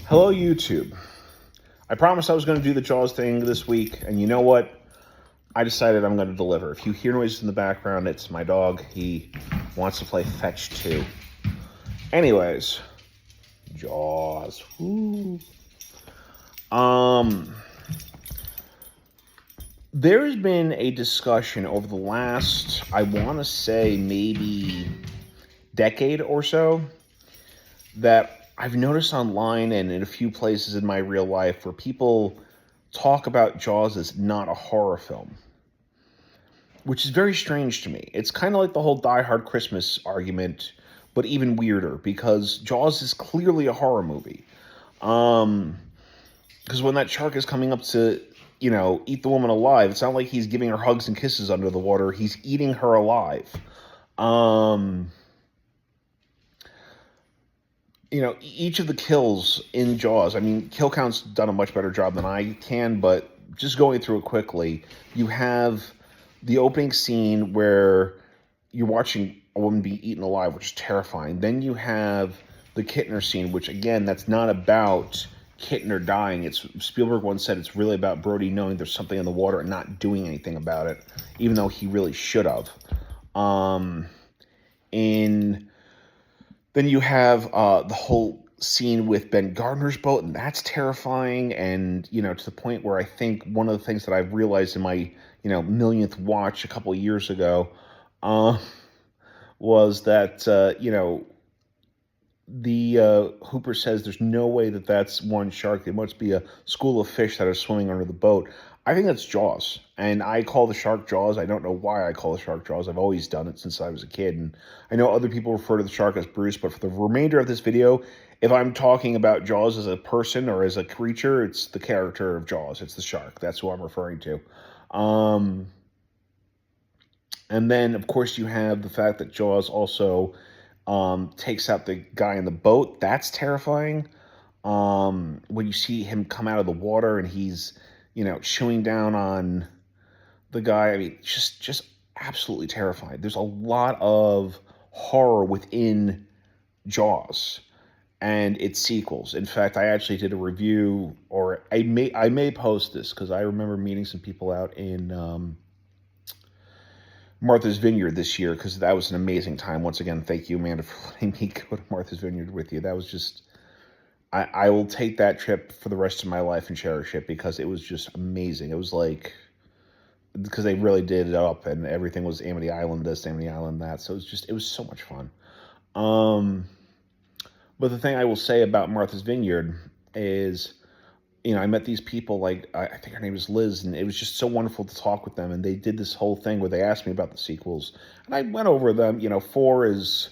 Hello, YouTube. I promised I was going to do the Jaws thing this week, and you know what? I decided I'm going to deliver. If you hear noises in the background, it's my dog. He wants to play Fetch 2. Anyways, Jaws. Woo. There's been a discussion over the last, I want to say, maybe decade or so, that I've noticed online and in a few places in my real life where people talk about Jaws as not a horror film, which is very strange to me. It's kind of like the whole Die Hard Christmas argument, but even weirder because Jaws is clearly a horror movie. Because when that shark is coming up to, eat the woman alive, it's not like he's giving her hugs and kisses under the water. He's eating her alive. Each of the kills in Jaws, I mean, Kill Count's done a much better job than I can, but just going through it quickly, you have the opening scene where you're watching a woman be eaten alive, which is terrifying. Then you have the Kittner scene, which, again, that's not about Kittner dying. It's Spielberg once said it's really about Brody knowing there's something in the water and not doing anything about it, even though he really should have. Then you have the whole scene with Ben Gardner's boat, and that's terrifying. And, to the point where I think one of the things that I've realized in my, millionth watch a couple of years ago was that, the Hooper says there's no way that that's one shark. There must be a school of fish that are swimming under the boat. I think that's Jaws, and I call the shark Jaws. I don't know why I call the shark Jaws. I've always done it since I was a kid, and I know other people refer to the shark as Bruce, but for the remainder of this video, if I'm talking about Jaws as a person or as a creature, it's the character of Jaws. It's the shark. That's who I'm referring to. And then, of course, you have the fact that Jaws also takes out the guy in the boat. That's terrifying. When you see him come out of the water and he's, chewing down on the guy. I mean, just absolutely terrifying. There's a lot of horror within Jaws and its sequels. In fact, I actually did a review, or I may post this because I remember meeting some people out in Martha's Vineyard this year, because that was an amazing time. Once again, thank you, Amanda, for letting me go to Martha's Vineyard with you. That was just, I will take that trip for the rest of my life and cherish it because it was just amazing. It was like, because they really did it up and everything was Amity Island this, Amity Island that. So it was so much fun. But the thing I will say about Martha's Vineyard is, I met these people, like, I think her name was Liz, and it was just so wonderful to talk with them. And they did this whole thing where they asked me about the sequels. And I went over them. 4 is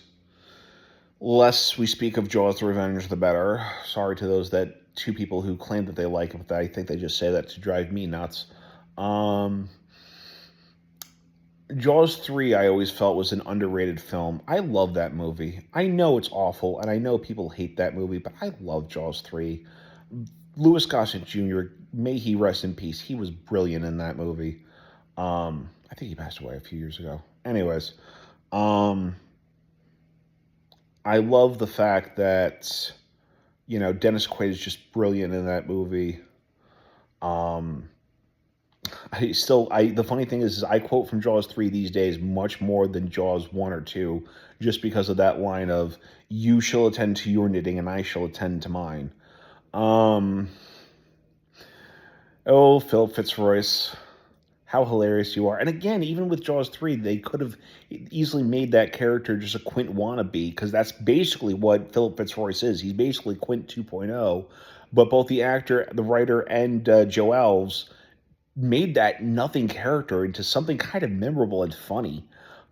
less we speak of Jaws the Revenge, the better. Sorry to those two people who claim that they like it, but I think they just say that to drive me nuts. Jaws 3, I always felt, was an underrated film. I love that movie. I know it's awful, and I know people hate that movie, but I love Jaws 3. Louis Gossett Jr., may he rest in peace. He was brilliant in that movie. I think he passed away a few years ago. Anyways, I love the fact that, Dennis Quaid is just brilliant in that movie. The funny thing is I quote from Jaws 3 these days much more than Jaws 1 or 2, just because of that line of, you shall attend to your knitting and I shall attend to mine. Philip Fitzroy, how hilarious you are. And again, even with Jaws 3, they could have easily made that character just a Quint wannabe, because that's basically what Philip Fitzroy is. He's basically Quint 2.0, but both the actor, the writer, and Joe Alves made that nothing character into something kind of memorable and funny.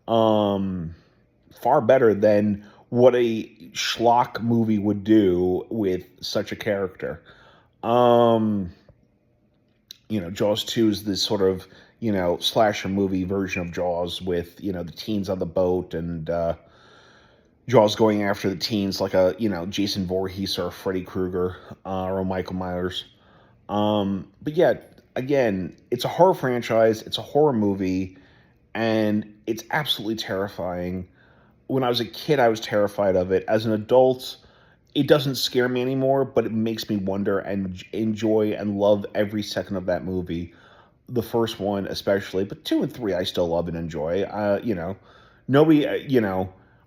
Far better than what a schlock movie would do with such a character. Jaws 2 is this sort of, slasher movie version of Jaws with, the teens on the boat and Jaws going after the teens like a, Jason Voorhees or Freddy Krueger or Michael Myers. But yeah, again, it's a horror franchise. It's a horror movie, and it's absolutely terrifying. When I was a kid, I was terrified of it. As an adult, it doesn't scare me anymore, but it makes me wonder and enjoy and love every second of that movie. The first one especially, but 2 and 3 I still love and enjoy. Nobody,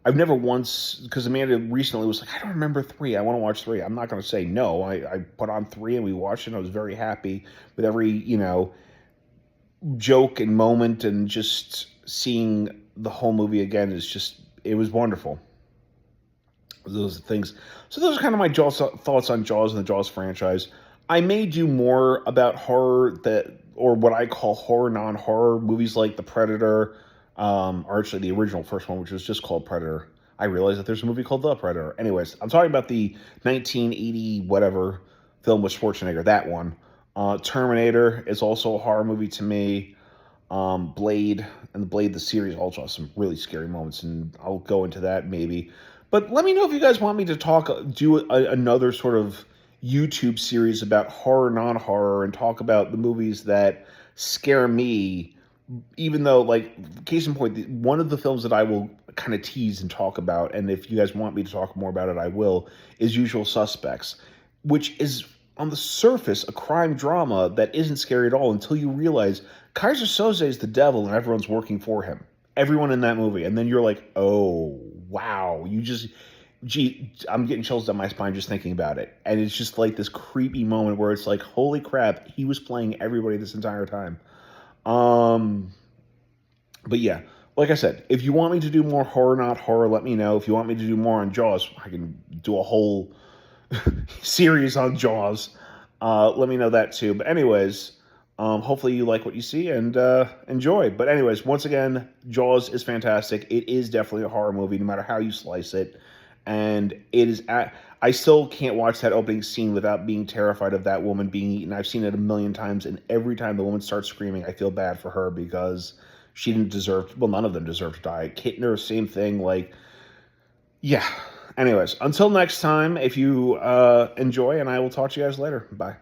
I've never once, because Amanda recently was like, I don't remember 3. I want to watch 3. I'm not going to say no. I put on 3 and we watched it. And I was very happy with every, joke and moment, and just seeing the whole movie again is just, it was wonderful. Those things. So those are kind of my Jaws thoughts on Jaws and the Jaws franchise. I may do more about horror, that, or what I call horror non-horror movies, like The Predator, or actually the original first one, which was just called Predator. I realize that there's a movie called The Predator. Anyways, I'm talking about the 1980 whatever film with Schwarzenegger. That one. Terminator is also a horror movie to me. Blade, and the Blade the series also has some really scary moments, and I'll go into that maybe. But let me know if you guys want me to another sort of YouTube series about horror, non-horror, and talk about the movies that scare me. Even though, like, case in point, one of the films that I will kind of tease and talk about, and if you guys want me to talk more about it, I will, is Usual Suspects, which is on the surface a crime drama that isn't scary at all until you realize Kaiser Soze is the devil and everyone's working for him. Everyone in that movie. And then you're like, oh, wow. Gee, I'm getting chills down my spine just thinking about it. And it's just like this creepy moment where it's like, holy crap, he was playing everybody this entire time. But yeah, like I said, if you want me to do more horror, not horror, let me know. If you want me to do more on Jaws, I can do a whole series on Jaws. Let me know that too. But anyways, hopefully you like what you see and enjoy. But anyways, once again, Jaws is fantastic. It is definitely a horror movie, no matter how you slice it. And it is I still can't watch that opening scene without being terrified of that woman being eaten. I've seen it a million times, and every time the woman starts screaming, I feel bad for her because she didn't deserve, well, none of them deserve to die. Kittner, same thing. Like, yeah. Anyways, until next time, if you enjoy, and I will talk to you guys later. Bye.